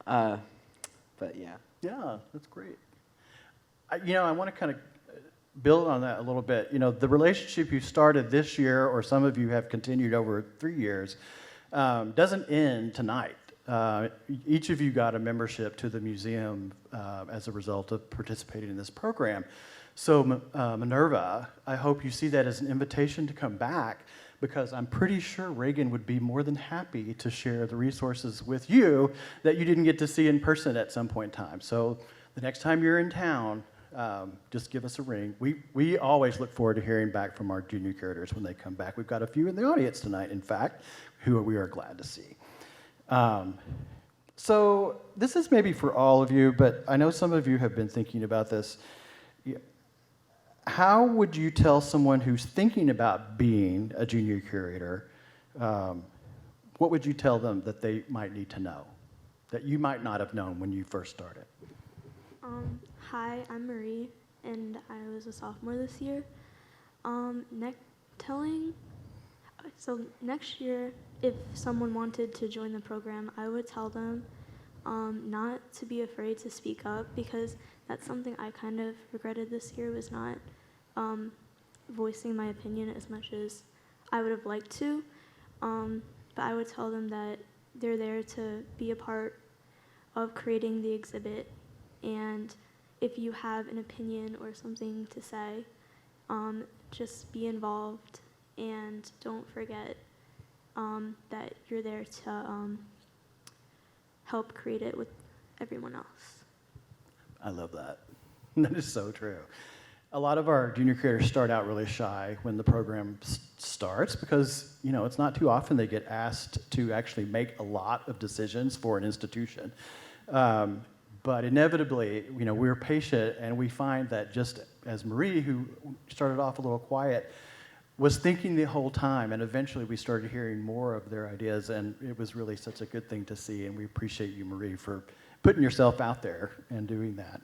But yeah. Yeah, that's great. I want to kind of build on that a little bit. The relationship you started this year, or some of you have continued over 3 years, doesn't end tonight. Each of you got a membership to the museum as a result of participating in this program. So Minerva, I hope you see that as an invitation to come back, because I'm pretty sure Reagan would be more than happy to share the resources with you that you didn't get to see in person at some point in time. So the next time you're in town, just give us a ring. We always look forward to hearing back from our junior curators when they come back. We've got a few in the audience tonight, in fact, who we are glad to see. So this is maybe for all of you, but I know some of you have been thinking about this. How would you tell someone who's thinking about being a junior curator, what would you tell them that they might need to know, that you might not have known when you first started? Hi, I'm Marie, and I was a sophomore this year. Next year, if someone wanted to join the program, I would tell them not to be afraid to speak up, because that's something I kind of regretted this year, was not voicing my opinion as much as I would have liked to. But I would tell them that they're there to be a part of creating the exhibit, and if you have an opinion or something to say, just be involved and don't forget that you're there to help create it with everyone else. I love that. That is so true. A lot of our junior curators start out really shy when the program starts, because it's not too often they get asked to actually make a lot of decisions for an institution. But inevitably, we're patient, and we find that just as Marie, who started off a little quiet, was thinking the whole time, and eventually we started hearing more of their ideas, and it was really such a good thing to see, and we appreciate you, Marie, for putting yourself out there and doing that.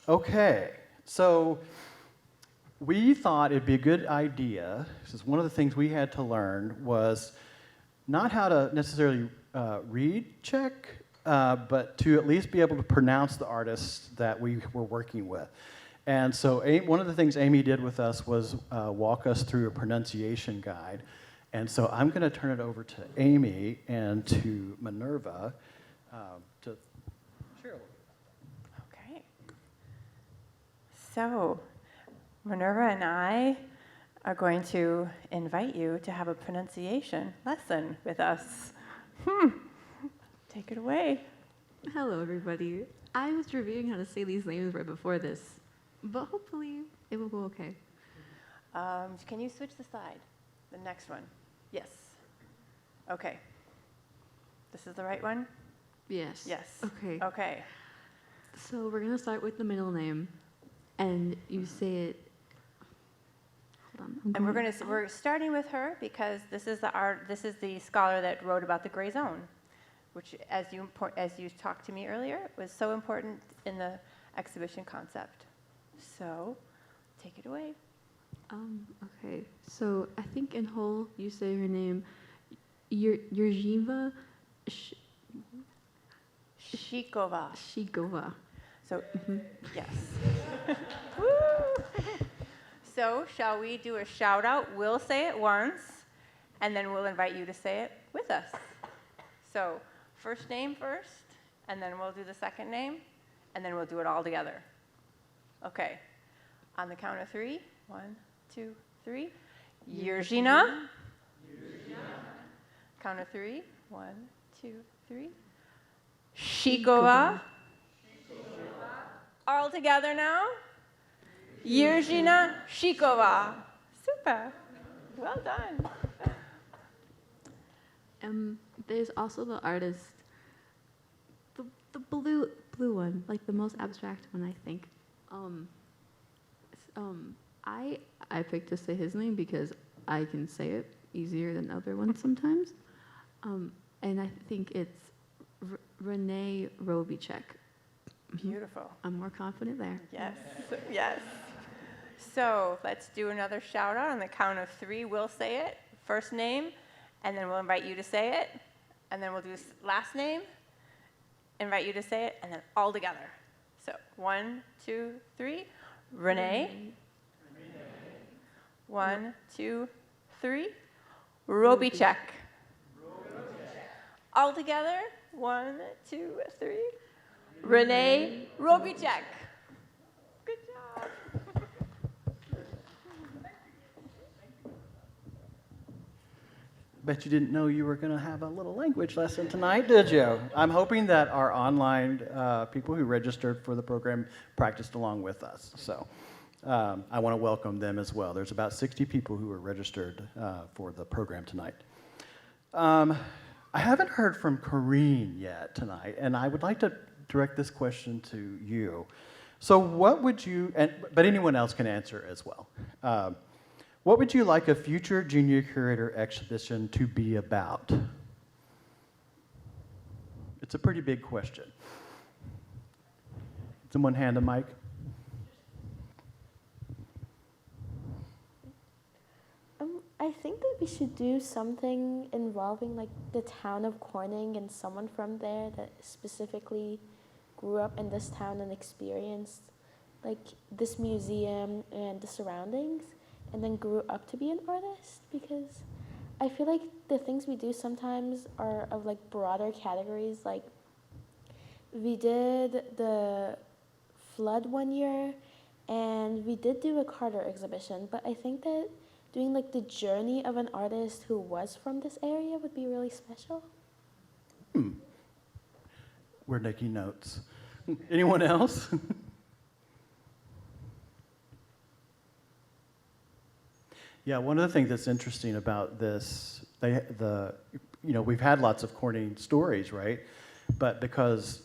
Okay, so we thought it'd be a good idea, because one of the things we had to learn was not how to necessarily read check, but to at least be able to pronounce the artists that we were working with. And so one of the things Amy did with us was walk us through a pronunciation guide. And so I'm going to turn it over to Amy and to Minerva to share a little bit. Okay. So Minerva and I are going to invite you to have a pronunciation lesson with us. Take it away. Hello, everybody. I was reviewing how to say these names right before this, but hopefully it will go okay. Can you switch the slide? The next one. Yes. Okay. This is the right one? Yes. Yes. Okay. Okay. So we're going to start with the middle name, and you say it. done. And we're starting with her because this is the scholar that wrote about the Gray Zone, which, as you talked to me earlier, was so important in the exhibition concept. So, take it away. Okay, so I think in whole you say her name, Yergiva Shikova. Shikova. So, yes. So, shall we do a shout out? We'll say it once, and then we'll invite you to say it with us. So, first name first, and then we'll do the second name, and then we'll do it all together. Okay. On the count of 3, 1, 2, 3. Yerzhina. Count of 3, 1, 2, 3. Shikova. All together now. Yerzhina Shikova. Super. Well done. There's also the artist, the blue one, like the most abstract one, I think. I picked to say his name because I can say it easier than other ones sometimes. And I think it's Renee Robicek. Beautiful. I'm more confident there. Yes, yes. So let's do another shout out on the count of 3. We'll say it, first name, and then we'll invite you to say it, and then we'll do last name, invite you to say it, and then all together. So 1, 2, 3. Renee. 1, 2, 3. Robicek. All together. 1, 2, 3. Renee Robicek. Good job. Bet you didn't know you were going to have a little language lesson tonight, did you? I'm hoping that our online people who registered for the program practiced along with us. So I want to welcome them as well. There's about 60 people who are registered for the program tonight. I haven't heard from Corrine yet tonight, and I would like to direct this question to you. So what would you, but anyone else can answer as well. What would you like a future Junior Curator exhibition to be about? It's a pretty big question. Someone hand a mic. I think that we should do something involving like the town of Corning and someone from there that specifically grew up in this town and experienced like this museum and the surroundings and then grew up to be an artist, because I feel like the things we do sometimes are of like broader categories. Like we did the flood one year and we did do a Carter exhibition, but I think that doing like the journey of an artist who was from this area would be really special. We're taking notes. Anyone else? Yeah, one of the things that's interesting about this, we've had lots of Corning stories, right? But because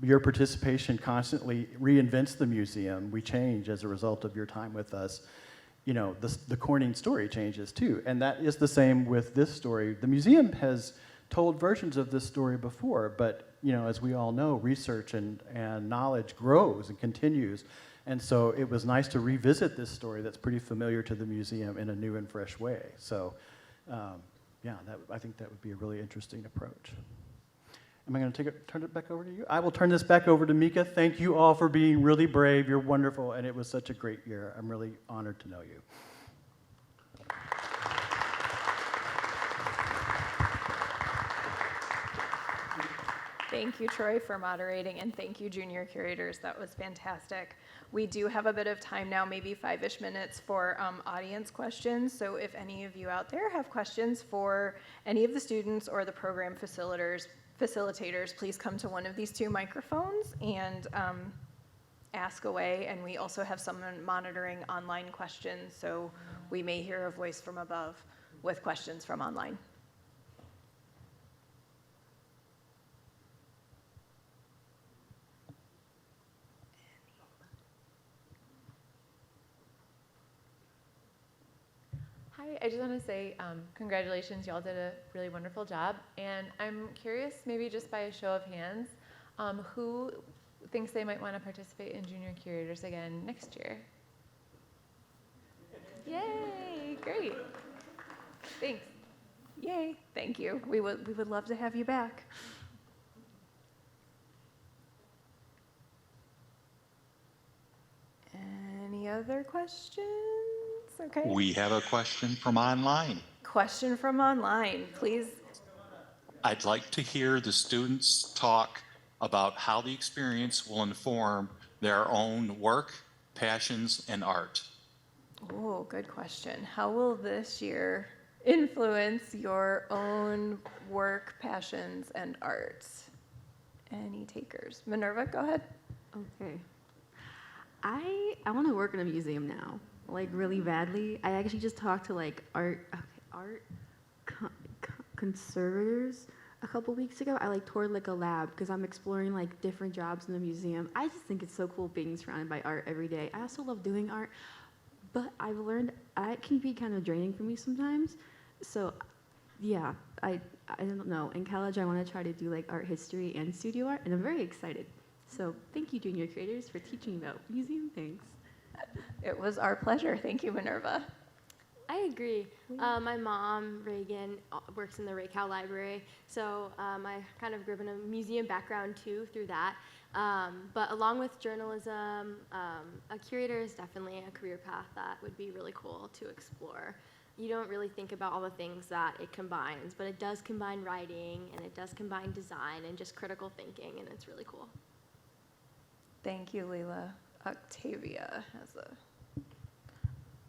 your participation constantly reinvents the museum, we change as a result of your time with us. You know, the Corning story changes too, and that is the same with this story. The museum has told versions of this story before, but as we all know, research and knowledge grows and continues. And so it was nice to revisit this story that's pretty familiar to the museum in a new and fresh way. So, I think that would be a really interesting approach. Am I going to turn it back over to you? I will turn this back over to Mika. Thank you all for being really brave. You're wonderful, and it was such a great year. I'm really honored to know you. Thank you, Troy, for moderating, and thank you, Junior Curators. That was fantastic. We do have a bit of time now, maybe 5-ish minutes for audience questions. So if any of you out there have questions for any of the students or the program facilitators, please come to one of these 2 microphones and ask away. And we also have someone monitoring online questions, so we may hear a voice from above with questions from online. Hi, I just want to say congratulations. Y'all did a really wonderful job. And I'm curious, maybe just by a show of hands, who thinks they might want to participate in Junior Curators again next year? Yay, great. Thanks. Yay, thank you. We would love to have you back. Any other questions? Okay. We have a question from online. Question from online, please. I'd like to hear the students talk about how the experience will inform their own work, passions, and art. Oh, good question. How will this year influence your own work, passions, and arts? Any takers? Minerva, go ahead. Okay. I want to work in a museum now, like really badly. I actually just talked to like art conservators a couple weeks ago. I like toured like a lab because I'm exploring like different jobs in the museum. I just think it's so cool being surrounded by art every day. I also love doing art, but I've learned it can be kind of draining for me sometimes. So yeah, I don't know. In college, I want to try to do like art history and studio art, and I'm very excited. So thank you, Junior Curators, for teaching about museum things. It was our pleasure. Thank you, Minerva. I agree. My mom, Reagan, works in the Raycal Library, so I kind of grew up in a museum background too through that. But along with journalism, a curator is definitely a career path that would be really cool to explore. You don't really think about all the things that it combines, but it does combine writing, and it does combine design and just critical thinking, and it's really cool. Thank you, Leila. Octavia has a...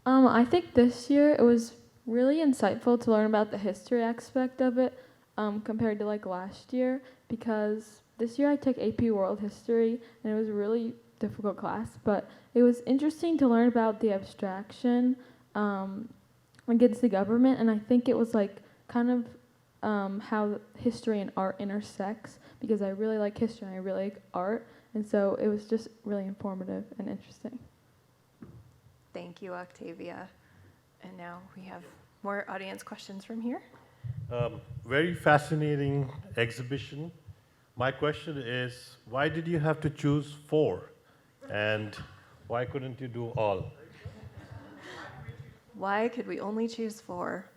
I think this year it was really insightful to learn about the history aspect of it compared to like last year, because this year I took AP World History and it was a really difficult class, but it was interesting to learn about the abstraction against the government, and I think it was like kind of how history and art intersects, because I really like history and I really like art, and so it was just really informative and interesting. Thank you, Octavia. And now we have more audience questions from here. Very fascinating exhibition. My question is, why did you have to choose 4? And why couldn't you do all? Why could we only choose 4?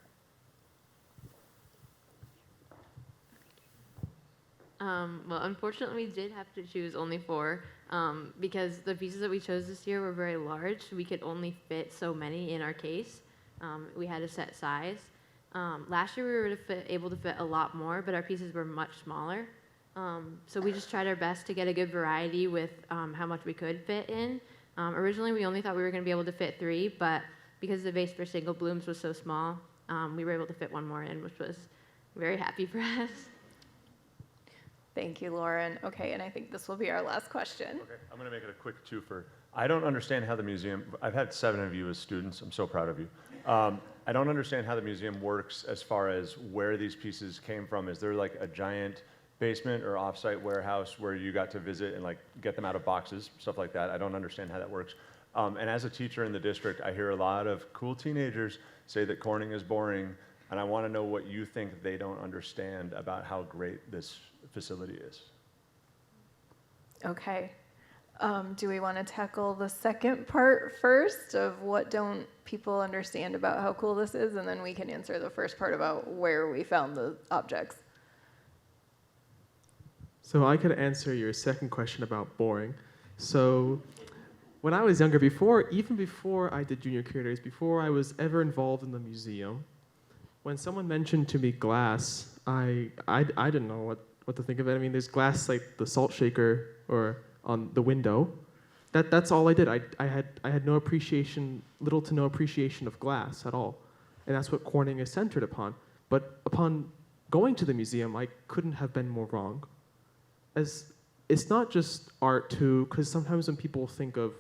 Well, unfortunately, we did have to choose only 4 because the pieces that we chose this year were very large. We could only fit so many in our case. We had a set size. Last year, we were able to fit a lot more, but our pieces were much smaller. So we just tried our best to get a good variety with how much we could fit in. Originally, we only thought we were going to be able to fit 3, but because the vase for single blooms was so small, we were able to fit 1 more in, which was very happy for us. Thank you, Lauren. Okay, and I think this will be our last question. Okay, I'm going to make it a quick twofer. I don't understand how the museum, I've had 7 of you as students, I'm so proud of you. I don't understand how the museum works as far as where these pieces came from. Is there like a giant basement or offsite warehouse where you got to visit and like get them out of boxes, stuff like that? I don't understand how that works. And as a teacher in the district, I hear a lot of cool teenagers say that Corning is boring, and I want to know what you think they don't understand about how great this facility is. Okay. Do we want to tackle the second part first of what don't people understand about how cool this is, and then we can answer the first part about where we found the objects? So I could answer your second question about boring. So when I was younger, even before I did Junior Curators, before I was ever involved in the museum, when someone mentioned to me glass, I didn't know what to think of it. I mean, there's glass like the salt shaker or on the window. That's all I did. I had no appreciation, little to no appreciation of glass at all. And that's what Corning is centered upon. But upon going to the museum, I couldn't have been more wrong. As it's not just art too, because sometimes when people think of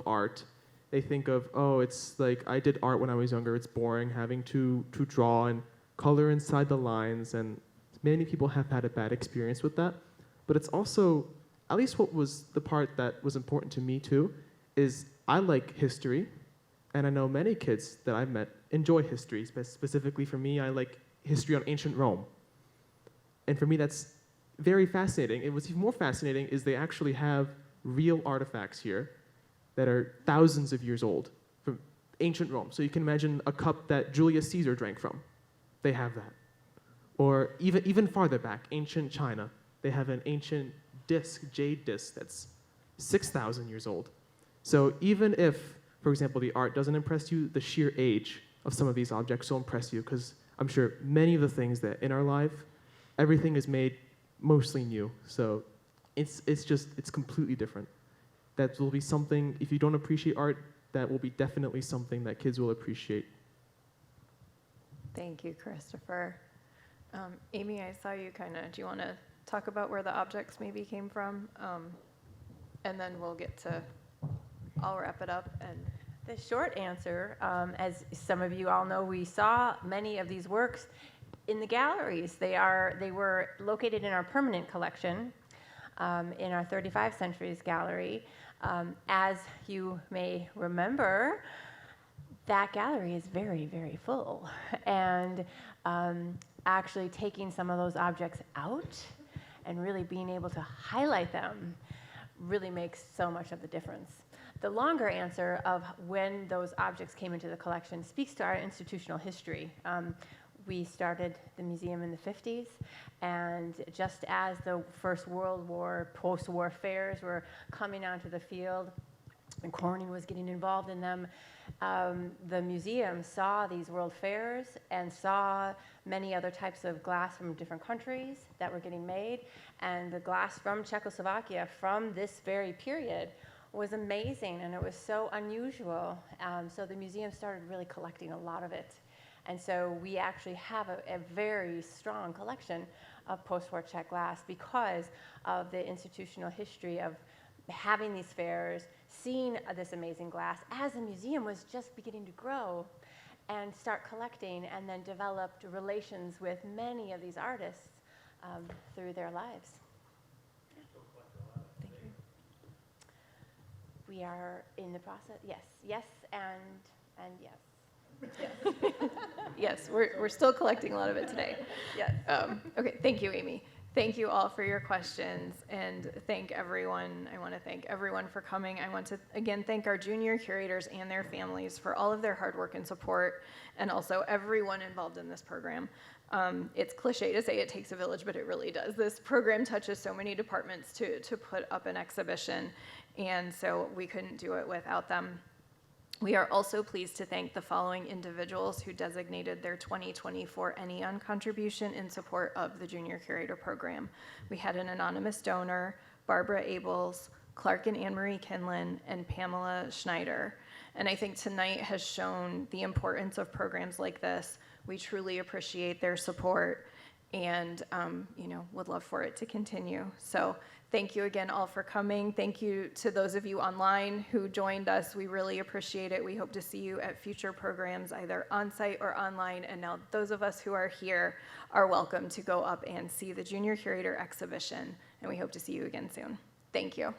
art, they think of, oh, it's like I did art when I was younger, it's boring having to draw and color inside the lines, and many people have had a bad experience with that. But it's also, at least what was the part that was important to me too, is I like history, And I know many kids that I've met enjoy history. Specifically for me, I like history on ancient Rome. And for me, that's very fascinating. And what's even more fascinating is they actually have real artifacts here that are thousands of years old from ancient Rome. So you can imagine a cup that Julius Caesar drank from. They have that. Or even farther back, ancient China. They have an ancient disc, jade disc, that's 6,000 years old. So even if, for example, the art doesn't impress you, the sheer age of some of these objects will impress you, because I'm sure many of the things that in our life, everything is made mostly new. So it's completely different. That will be something, if you don't appreciate art, that will be definitely something that kids will appreciate. Thank you, Christopher. Amy, I saw you do you want to talk about where the objects maybe came from? And then I'll wrap it up. And the short answer, as some of you all know, we saw many of these works in the galleries. They were located in our permanent collection, in our 35 Centuries gallery. As you may remember, that gallery is very, very full. And actually taking some of those objects out and really being able to highlight them really makes so much of the difference. The longer answer of when those objects came into the collection speaks to our institutional history. We started the museum in the 50s, and just as the First World War, post-war fairs were coming onto the field, and Corning was getting involved in them, the museum saw these world fairs and saw many other types of glass from different countries that were getting made, and the glass from Czechoslovakia from this very period was amazing, and it was so unusual. So the museum started really collecting a lot of it. And so we actually have a very strong collection of post-war Czech glass because of the institutional history of having these fairs, seeing this amazing glass as the museum was just beginning to grow and start collecting, and then developed relations with many of these artists through their lives. Thank you. We are in the process, yes, and yes. Yes, yes, we're still collecting a lot of it today. Yes. Okay, thank you, Amy. Thank you all for your questions, and thank everyone. I want to thank everyone for coming. I want to, again, thank our junior curators and their families for all of their hard work and support, and also everyone involved in this program. It's cliche to say it takes a village, but it really does. This program touches so many departments to put up an exhibition, and so we couldn't do it without them. We are also pleased to thank the following individuals who designated their 2024 Enneon contribution in support of the Junior Curator program. We had an anonymous donor, Barbara Abels, Clark and Anne-Marie Kinlan, and Pamela Schneider. And I think tonight has shown the importance of programs like this. We truly appreciate their support and would love for it to continue. So thank you again all for coming. Thank you to those of you online who joined us. We really appreciate it. We hope to see you at future programs, either on-site or online. And now those of us who are here are welcome to go up and see the Junior Curator exhibition. And we hope to see you again soon. Thank you.